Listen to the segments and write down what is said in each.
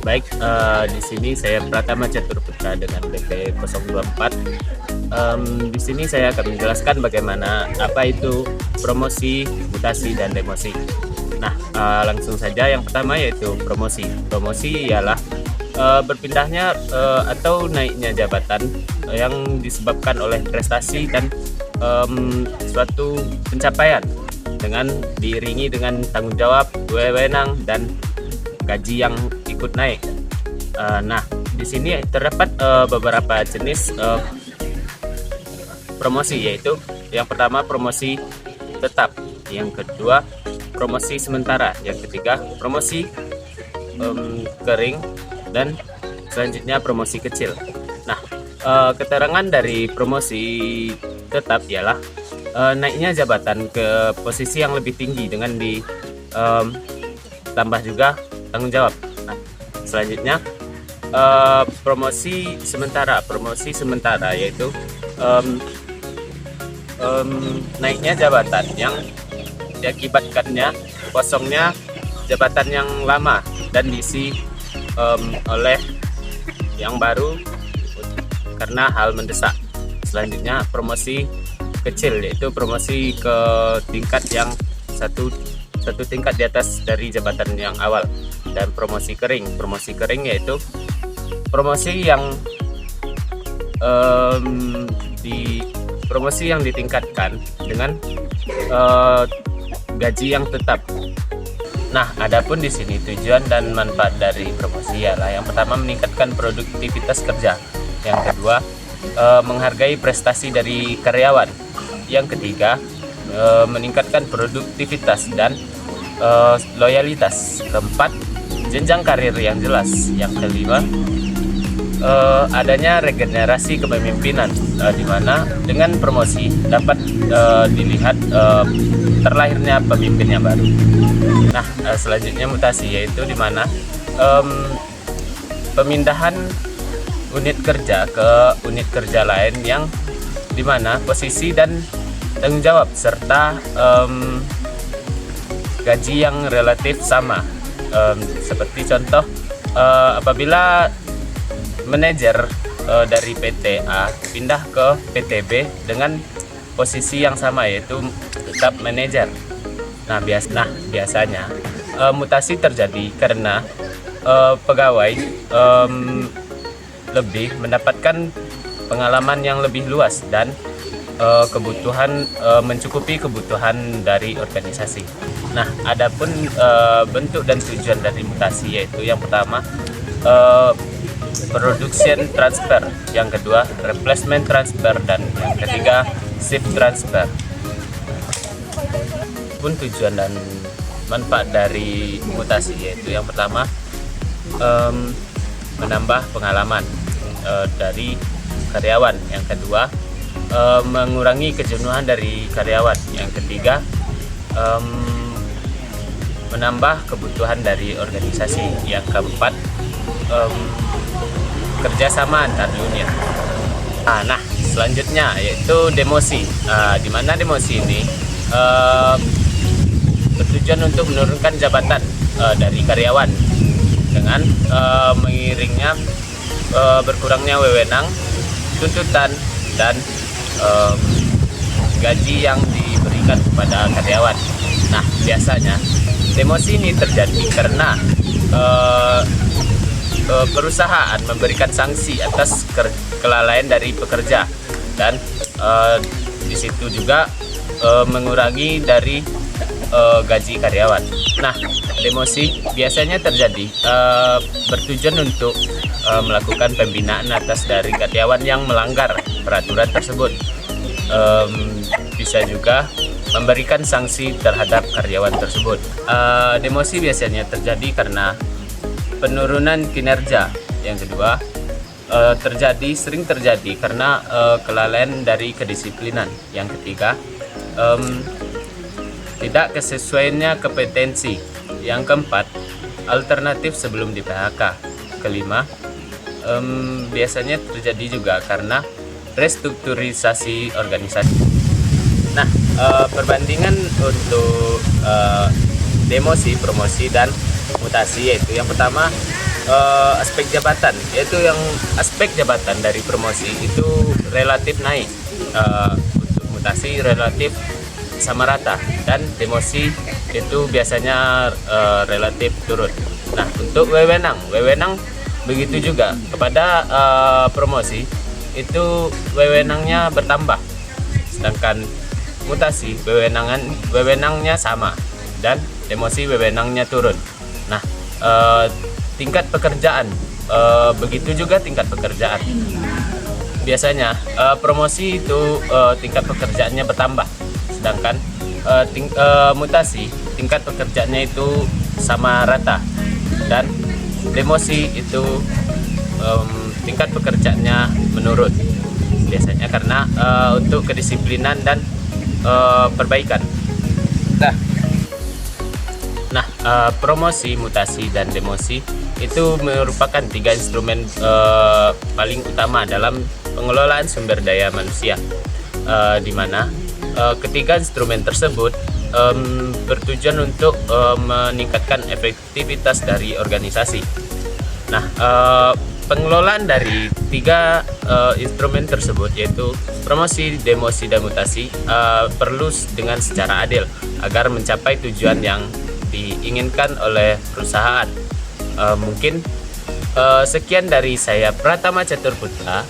Baik, di sini saya Pratama Catur Putra dengan BP 024. Di sini saya akan menjelaskan bagaimana apa itu promosi, mutasi, dan demosi. Nah, langsung saja yang pertama yaitu promosi. Promosi ialah berpindahnya atau naiknya jabatan yang disebabkan oleh prestasi dan suatu pencapaian dengan diiringi dengan tanggung jawab, wewenang, dan gaji yang ikut naik. Nah, di sini terdapat beberapa jenis promosi, yaitu yang pertama promosi tetap, yang kedua promosi sementara, yang ketiga promosi kering, dan selanjutnya promosi kecil. Nah, keterangan dari promosi tetap ialah naiknya jabatan ke posisi yang lebih tinggi dengan ditambah juga tanggung jawab. Nah, selanjutnya promosi sementara. Promosi sementara yaitu naiknya jabatan yang diakibatkannya kosongnya jabatan yang lama dan diisi oleh yang baru karena hal mendesak. Selanjutnya promosi kecil, yaitu promosi ke tingkat yang satu tingkat di atas dari jabatan yang awal. Dan promosi kering yaitu promosi yang ditingkatkan dengan gaji yang tetap. Nah, adapun di sini tujuan dan manfaat dari promosi ialah yang pertama meningkatkan produktivitas kerja, yang kedua menghargai prestasi dari karyawan, yang ketiga meningkatkan produktivitas dan loyalitas, keempat jenjang karir yang jelas, yang kelima adanya regenerasi kepemimpinan, di mana dengan promosi dapat dilihat terlahirnya pemimpin yang baru. Nah, selanjutnya mutasi, yaitu di mana pemindahan unit kerja ke unit kerja lain yang di mana posisi dan tanggung jawab serta gaji yang relatif sama. Seperti contoh, apabila manajer dari PT A pindah ke PT B dengan posisi yang sama, yaitu tetap manajer. Nah, biasanya mutasi terjadi karena pegawai lebih mendapatkan pengalaman yang lebih luas dan kebutuhan mencukupi kebutuhan dari organisasi. Nah, adapun bentuk dan tujuan dari mutasi, yaitu yang pertama production transfer, yang kedua replacement transfer, dan yang ketiga shift transfer. Pun tujuan dan manfaat dari mutasi, yaitu yang pertama menambah pengalaman dari karyawan, yang kedua mengurangi kejenuhan dari karyawan, yang ketiga menambah kebutuhan dari organisasi, yang keempat kerjasama antar unit. Nah, selanjutnya yaitu demosi, di mana demosi ini bertujuan untuk menurunkan jabatan dari karyawan dengan mengiringnya berkurangnya wewenang, tuntutan, dan gaji yang diberikan kepada karyawan. Nah, biasanya demosi ini terjadi karena perusahaan memberikan sanksi atas kelalaian dari pekerja, dan di situ juga mengurangi dari gaji karyawan. Nah, demosi biasanya terjadi bertujuan untuk melakukan pembinaan atas dari karyawan yang melanggar peraturan tersebut. Bisa juga memberikan sanksi terhadap karyawan tersebut. Demosi biasanya terjadi karena penurunan kinerja. Yang kedua, sering terjadi karena kelalaian dari kedisiplinan. Yang ketiga, tidak kesesuaiannya kompetensi. Yang keempat, alternatif sebelum di PHK. Kelima, biasanya terjadi juga karena restrukturisasi organisasi. Nah, perbandingan untuk demosi, promosi, dan mutasi, yaitu yang pertama aspek jabatan, yaitu yang aspek jabatan dari promosi itu relatif naik, untuk mutasi relatif sama rata, dan demosi itu biasanya relatif turun. Nah, untuk wewenang begitu juga kepada promosi itu wewenangnya bertambah, sedangkan mutasi wewenangnya sama, dan demosi wewenangnya turun. Nah, tingkat pekerjaan begitu juga tingkat pekerjaan. Biasanya promosi itu tingkat pekerjaannya bertambah, sedangkan mutasi tingkat pekerjaannya itu sama rata, dan demosi itu tingkat pekerjaannya menurun, biasanya karena untuk kedisiplinan dan perbaikan. Nah, promosi, mutasi, dan demosi itu merupakan 3 instrumen paling utama dalam pengelolaan sumber daya manusia, di mana ketiga instrumen tersebut bertujuan untuk meningkatkan efektivitas dari organisasi. Nah, pengelolaan dari 3 instrumen tersebut, yaitu promosi, demosi, dan mutasi, perlu dengan secara adil agar mencapai tujuan yang diinginkan oleh perusahaan. Mungkin sekian dari saya, Pratama Catur Putra.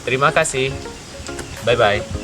Terima kasih. Bye bye.